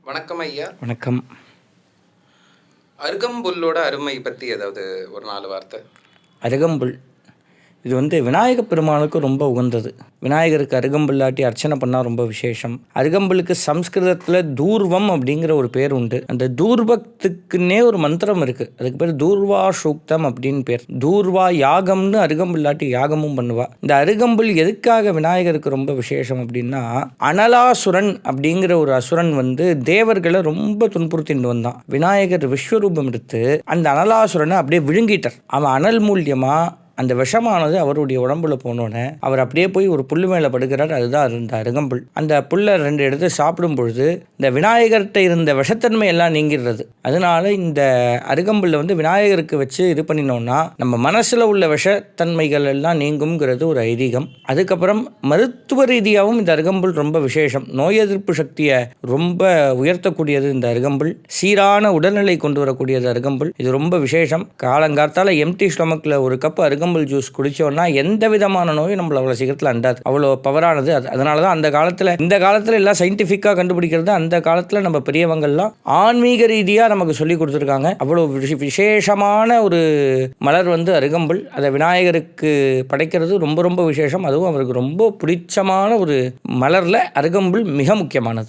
வணக்கம் ஐயா. வணக்கம். அருகம்புல்லோட அருமை பற்றி ஏதாவது ஒரு 4 வார்த்தை. அருகம்புல் இது விநாயக பெருமானுக்கு ரொம்ப உகந்தது. விநாயகருக்கு அருகம்புல்லாட்டி அர்ச்சனை பண்ணால் ரொம்ப விசேஷம். அருகம்புலுக்கு சம்ஸ்கிருதத்தில் தூர்வம் அப்படிங்கிற ஒரு பேர் உண்டு. அந்த தூர்வத்துக்குன்னே ஒரு மந்திரம் இருக்குது. அதுக்கு பேர் தூர்வா சூக்தம் அப்படின்னு பேர். தூர்வா யாகம்னு அருகம்புல்லாட்டி யாகமும் பண்ணுவா. இந்த அருகம்புல் எதுக்காக விநாயகருக்கு ரொம்ப விசேஷம் அப்படின்னா, அனலாசுரன் அப்படிங்கிற ஒரு அசுரன் தேவர்களை ரொம்ப துன்புறுத்திட்டு வந்தான். விநாயகர் விஸ்வரூபம் எடுத்து அந்த அனலாசுரனை அப்படியே விழுங்கிட்டார். அவன் அனல் மூலியமா அந்த விஷமானது அவருடைய உடம்புல போனோன்னே அவர் அப்படியே போய் ஒரு புல் மேலே படுக்கிறார். அதுதான் இந்த அருகம்புல். அந்த புல்லை 2 எடுத்து சாப்பிடும் பொழுது இந்த விநாயகர்கிட்ட இருந்த விஷத்தன்மை எல்லாம் நீங்கிடுறது. அதனால இந்த அருகம்புல்லை விநாயகருக்கு வச்சு இது பண்ணினோம்னா நம்ம மனசில் உள்ள விஷத்தன்மைகள் எல்லாம் நீங்குங்கிறது ஒரு ஐதீகம். அதுக்கப்புறம் மருத்துவ ரீதியாகவும் இந்த அருகம்புல் ரொம்ப விசேஷம். நோய் எதிர்ப்பு சக்தியை ரொம்ப உயர்த்தக்கூடியது இந்த அருகம்புல். சீரான உடல்நிலை கொண்டு வரக்கூடியது அருகம்புல். இது ரொம்ப விசேஷம். காலங்காத்தால எம்டி ஸ்டொமக்கில் ஒரு கப் அருகம்புல் ஜூஸ் குடிச்சோம்னா எந்த விதமான நோயும் நம்மள அவ்வளோ சீக்கிரத்தில் அண்டாது. அவ்வளோ பவரானது. அதனால தான் இந்த காலத்தில் எல்லாம் சயின்டிஃபிக்காக கண்டுபிடிக்கிறது. அந்த காலத்தில் நம்ம பெரியவங்கள்லாம் ஆன்மீக ரீதியாக நமக்கு சொல்லி கொடுத்துருக்காங்க. அவ்வளோ விசேஷமான ஒரு மலர் அருகம்புல். அதை விநாயகருக்கு படைக்கிறது ரொம்ப ரொம்ப விசேஷம். அதுவும் அவருக்கு ரொம்ப பிடிச்சமான ஒரு மலரில் அருகம்புல் மிக முக்கியமானது.